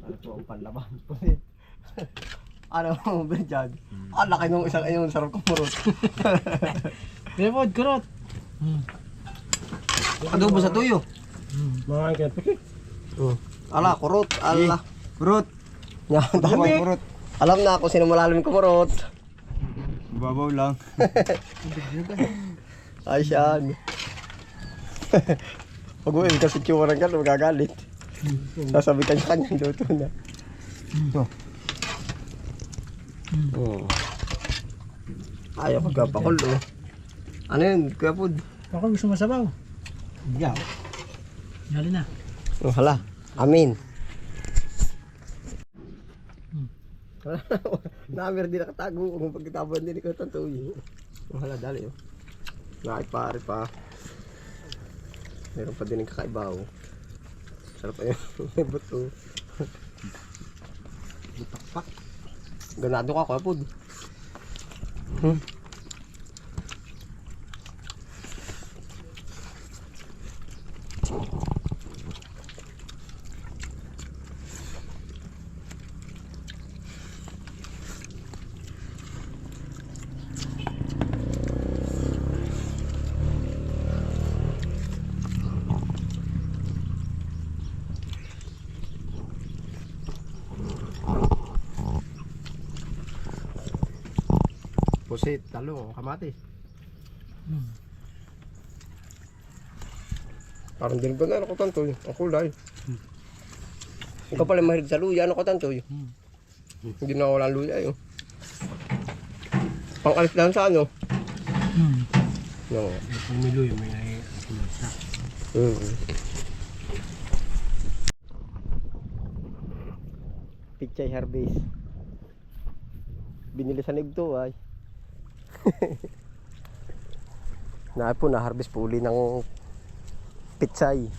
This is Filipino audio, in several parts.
Ano po ang panlaban? Pusit. Ano mo ba dyan? Ah, laki nung isang ayun, sarap kumurot. Repod, kurot. Adobo sa tuyo. Mga kapit. Ala, kurot. Ala. Kurot. Yan, tamang kurot. Alam na kung sino malalim kumurot. Babaw lang. Ay, siyan. Pag uwi kasi tiyurang ka, magagalit. Sasabi ka niya kanyang luto na. Ayaw ko kapakul. Ano yun, Kuya Pud? Ako gusto masabaw. Yaw. Yali na. Hala, amin. Namer din nakatago kung pagkitaban din ikaw tantuyo. Hala, dali oh. Nakipare pa. Meron pa din yung kakaibaw. Sarap pa yung buto. Butakpak. Ganado ka, Kuya Pud. Pusit, talong, kamatis. Parang din ba na ano ko tantoy? Ang kulay. Ikaw pala mahilig sa luya, ano ko tantoy? Hindi na walang luya yun. Pang-alis lang sa ano? No. Kung may luyo, may nai-asimasa. Pichay harvest. Binili sa nigto ay. Na po na harvest po uli ng pichay.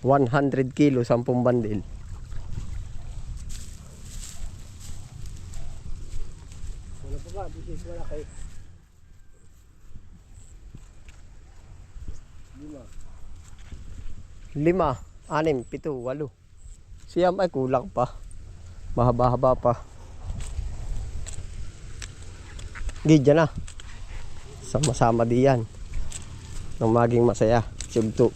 100 kilo 10 bandil. Wala pa ba? This is wala kay. 5, 6, 7, 8. Siyam ay kulang pa. Mahaba-haba pa. Gidya na. Sama-sama diyan. Nang maging masaya. Sugto.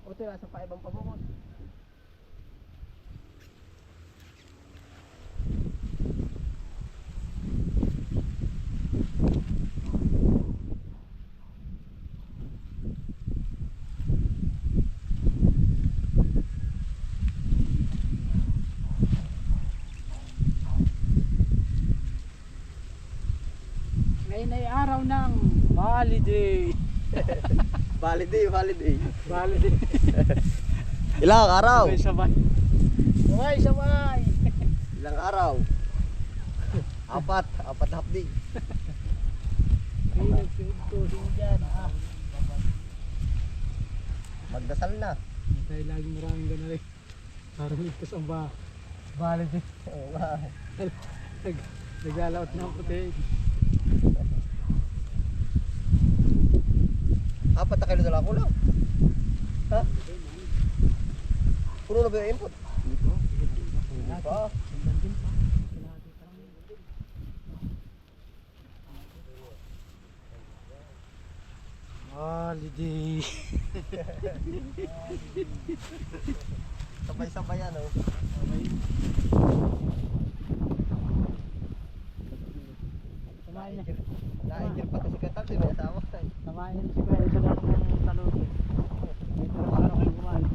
Ote, nasa pa ibang pamukot. Ngayon ay araw ng holiday. Holiday. Holiday. Ilang araw? Sabay. Sabay. Ilang araw? Apat na hapdi. May nagtutusin dyan. Magdasal na. Tayo laging maraming gana rin. Parang ligtas ang holiday. Oo nga. Naglalaot ng puti. 4 na kilo dala ko lang. Ha? Puno na ba yung input? Hindi pa. Holiday. Sabay-sabay yan oh. Samahin niya. Nainjil pa to si Katal, may asawa. Samahin niya si Kuya sa lahat ng talong. Dito na paano kayo kumain.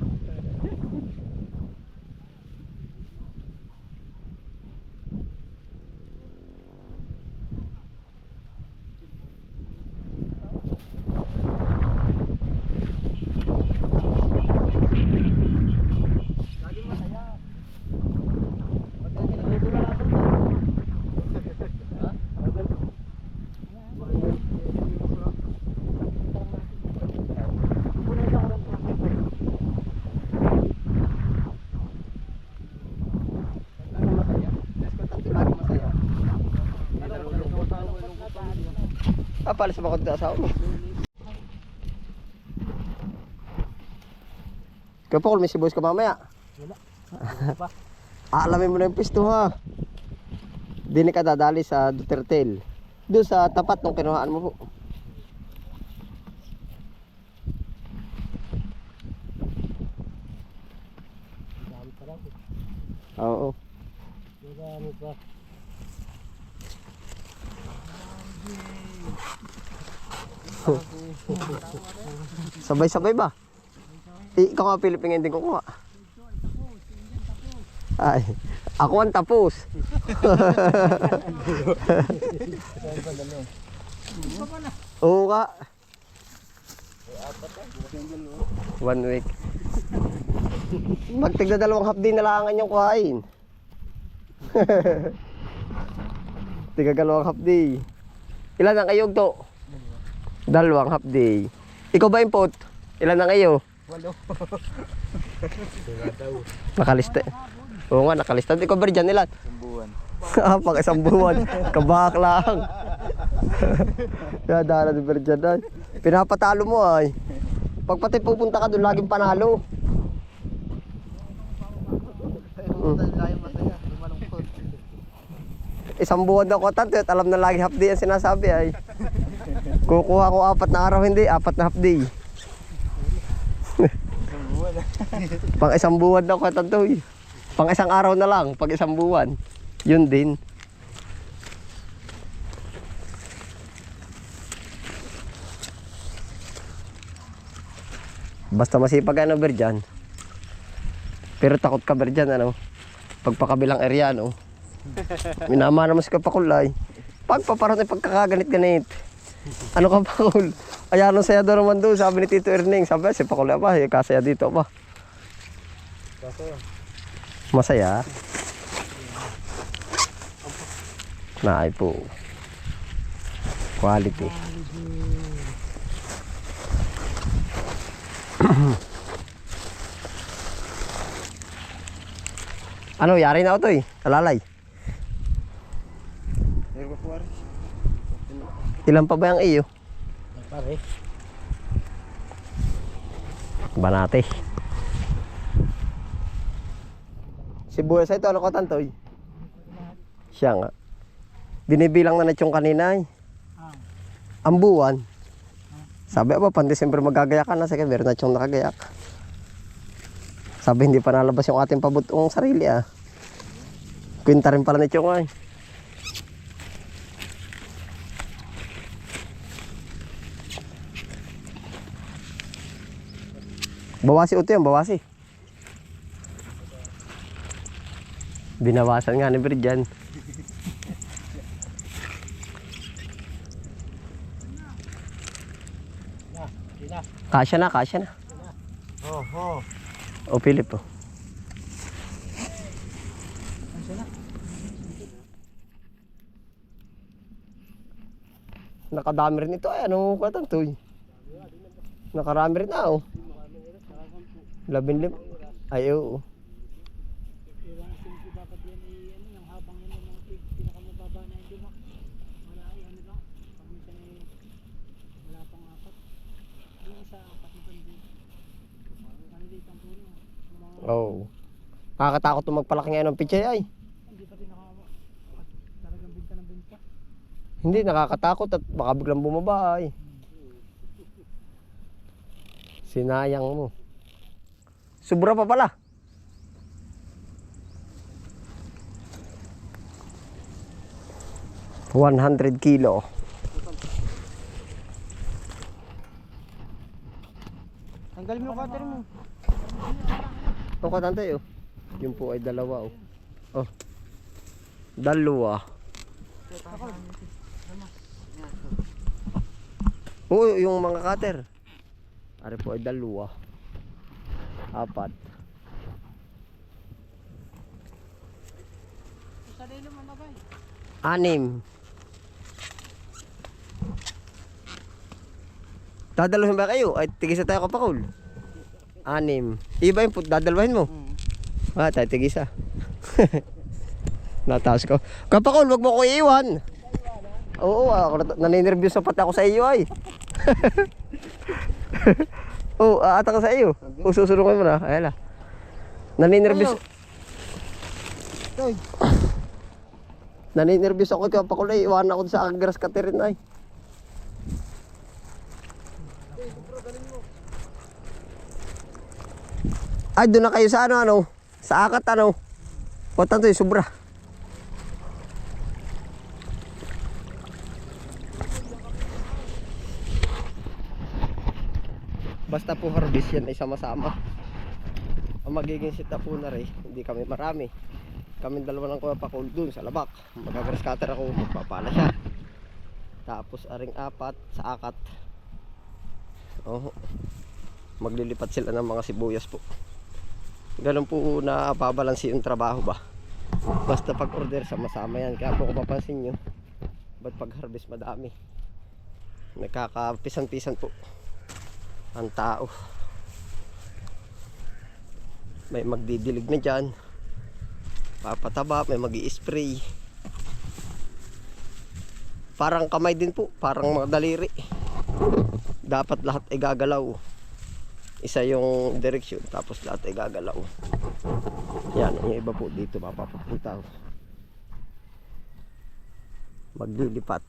Lagi masaya. Pag lagi nagtutulala ako. Ha? pala sa bakod na asawa mo. Kaya Paul, may sibuyas ka mamaya. Wala. Aalamin mo na yung pisto ha. Dini ka dadali sa Duterte. Doon sa tapat nung kinuhaan mo po. Dami pa lang. Oo. Dami pa. Sabay-sabay ba? Ikaw nga Philippine hindi ko kuha. Ay, ako ang tapos. Oo ka. 1 week. Magtigda 2 half day na lang yung kuhain. Tiga 2 half day. Ilan ang kayog to? 2 half day. Ikaw ba import? Ilan ang kayo? 8. Nakalista. Oo nga, nakalista. Ikaw ba dyan ilan? Buwan. Pang 1 buwan. Kabak lang. Kaya dala di ba dyan ay. Pinapatalo mo ay. Pag pati pupunta ka doon, laging panalo. Isang buwan daw ko tanto, alam na lagi half day ang sinasabi ay. Kukuha ko 4 na araw, hindi 4 na half day. Pang 1 buwan daw ko tanto. Pang 1 araw na lang, pag 1 buwan. Yun din. Basta masipag ano Berjan. Pero takot ka Berjan ano. Pagpakabilang area ano. Minama naman si Kapakulay. Pagpaparoon ay pagkakaganit-ganit. Ano ka Pakul? Ayan ang saya doon naman doon. Sabi ni Tito Erning. Sabi si Pakulay pa. Kasaya dito pa. Masaya. Naay po. Quality. Ano, yari na ito eh. Alalay. Ilan pa ba yung iyo? Pare. Banate. Sibuyas ito, ano ko tantoy? Siya nga. Binibilang na yung kanina eh. Ang buwan. Sabi ba, pan December magagayakan na. Sige, meron na siyang nakagayak. Sabi, hindi pa nalabas yung ating pabutong sarili ah. Kwinta rin pala na siyang ay. Bawasi uto yan, bawasi. Binawasan nga ni Berjan. Kasya na, kasya na. Oh. O Philip oh. Nakadami rin ito ay anong kwatang to eh. Nakarami rin na oh. 15. Ay oo. Oo. Nakakatakot itong magpalaki ngayon ng pichay ay. Hindi pa din talagang binta ng binta. Hindi, nakakatakot at baka biglang bumaba ay. Sinayang mo. Sobra pa pala. $100 kilo. Tanggalin mo cutter mo. Ito ka tantay oh. Yung po ay 2 oh. Oh. 2. Oo, yung mga cutter. Ari po ay 2. 4. Isa din naman na bay. 6. Dadalhin ba kayo? Ay, tigisa tayo Kapakul. 6. Iba yung dadalwahin mo? Tayo tigisa. Nataas ko. Kapakul, wag mo ko iiwan. Oo, naninervyos sa pati ako sa iyo ay. Oo, aata ka sa iyo. Susunod mo na. Ayan na. Naninervyos. Toy. Naninervyos ako kaya pakulay. Iwanan ako sa aking grass cutter rin ay. Ay, doon na kayo sa ano. Sa akat ano. O tanto yung sobra. Basta po harvest yan ay sama-sama. Ang magiging sita po na rin, hindi kami marami. Kami dalawa lang ko pakul dun sa labak. Magagrass cutter ako, magpapala siya. Tapos aring apat sa akat. Oh, maglilipat sila ng mga sibuyas po. Ganun po na babalansi yung trabaho ba. Basta pag order sama-sama yan. Kaya po kung papansin nyo, ba't pag harvest madami, nagkakapisan-pisan po ang tao. May magdidilig na dyan, papataba, may mag-i-spray. Parang kamay din po, parang mga daliri. Dapat lahat ay gagalaw. Isa yung direksyon, tapos lahat ay gagalaw. Yan, yung iba po dito mapapapunta. Maglilipat.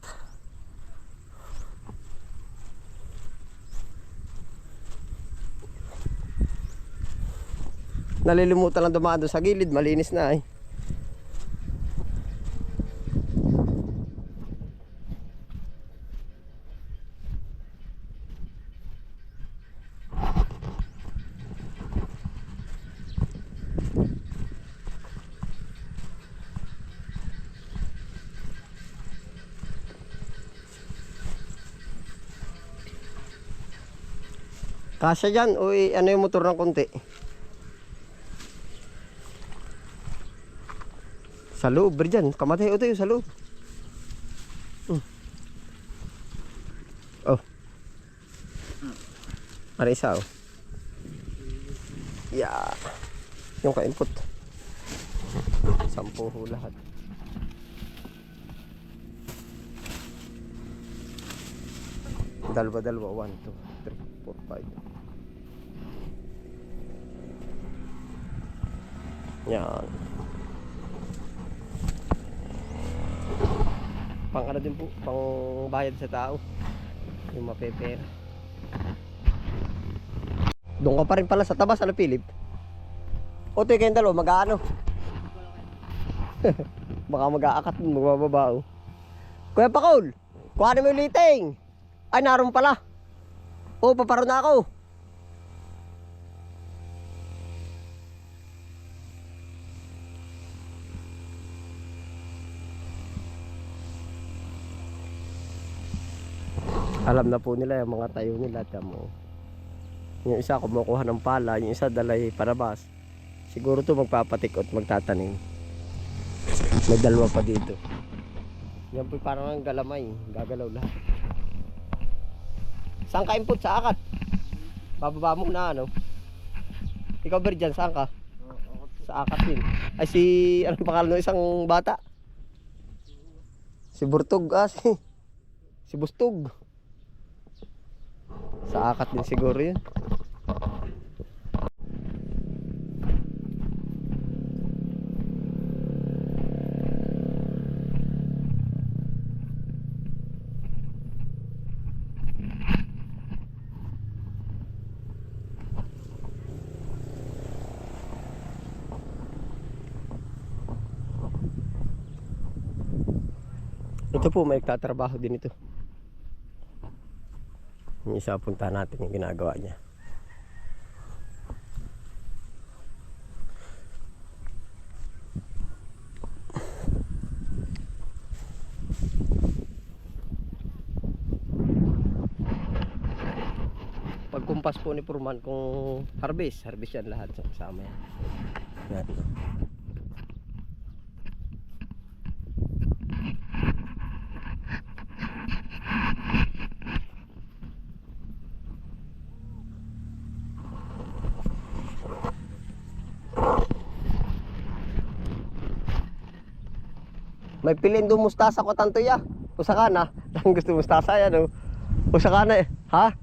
Nalilimutan lang dumaan doon sa gilid, malinis na eh. Kasya dyan, uy, ano yung motor ng konti? Sa loob, dyan, kamatay o tayo sa loob. Oh. Ano isa oh. Yeah. Yung ka-input. 10 ho lahat. Dalawa, 1, 2, 3, 4, 5. Yan. Pang ano din po, pang bayad sa tao. Yung mapepera. Doon ka pa rin pala sa tabas, ano Philip? O ito kayong dalawa, mag-aano? Baka mag-aakat, magbababa. Kuya Pakul, kuhanin mo yung liting. Ay, naroon pala. O, paparo na ako. Alam na po nila yung mga tayo nila. Tamo. Yung isa kumukuha ng pala, yung isa dalay parabas. Siguro to magpapatikot, magtatanim. May dalawa pa dito. Yan po parang ang galamay, gagalaw lahat. Saan ka input? Sa akat? Bababa mo na ano? Ikaw ba dyan? Saan ka? Sa akat din. Ay si, anong pangalan ng isang bata? Si Burtog, si Bustog. Sa akat din siguro yun. Ito po, may tatrabaho din ito. Yung isa, puntahan natin yung ginagawa niya. Pagkumpas po ni Purman kung harvest yan lahat sama yan. Yan. May pilin doon mustasa ko tanto ya. usakana. Ang gusto mo mustasa yan, no? Usakana eh. Ha?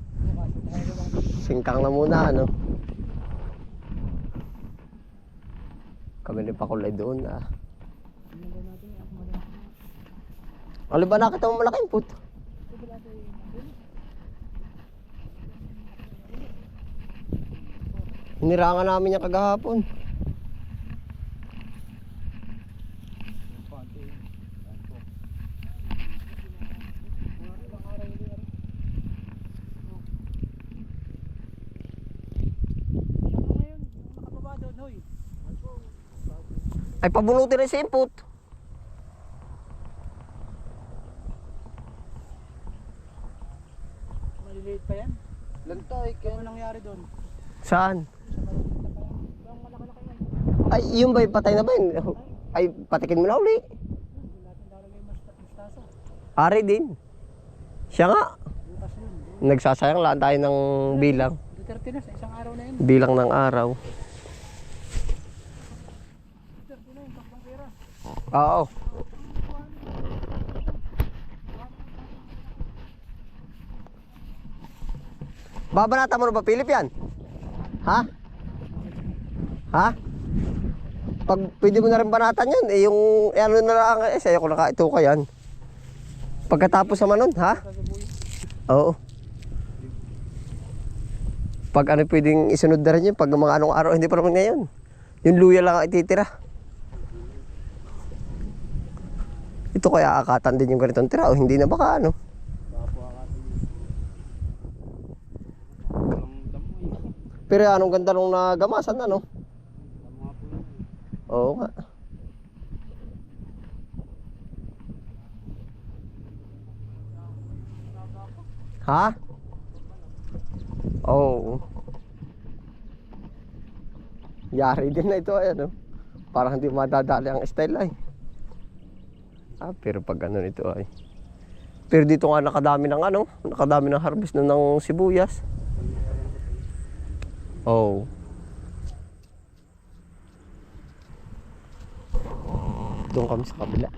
Singkang na muna, ano? Kami ni Pakulay doon, ah. Ano ba nakita mo malaking puto? Hinirangan namin yung kagahapon. Ay, pabunutin rin si input. Maliliit pa yan. Lantoy, Ano nangyari doon? Saan? Ay, yun ba? Patay na ba yun? Ay, patikin mo na uli. Ari din. Siya nga. Bukas yun. Nagsasayang lang tayo ng bilang. Duterte na sa isang araw na yun. Bilang ng araw. Duterte na yun, tatlong pera. Oo. Babanata mo na ba, Philip, yan? Ha? Ha? Pag pwede mo na rin banatan yan, eh yung ano na lang, eh sa'yo ko nakaituka yan. Pagkatapos naman nun, ha? Oo. Pag ano pwedeng isunod na rin yun, pag mga anong araw, hindi pa naman ngayon. Yung luya lang ang ititira. Ito kaya akatan din yung ganitong tira o hindi na baka ano. Pero anong ganda nung nagamasan ano? Oo nga. Ha? Oo. Yari din na ito ay ano. Parang hindi madadali ang style ay. Ah, pero pag ano nito ay. Pero dito nga nakadami ng ano, nakadami ng harvest na ng sibuyas. Oh. Doon kami sa kabila.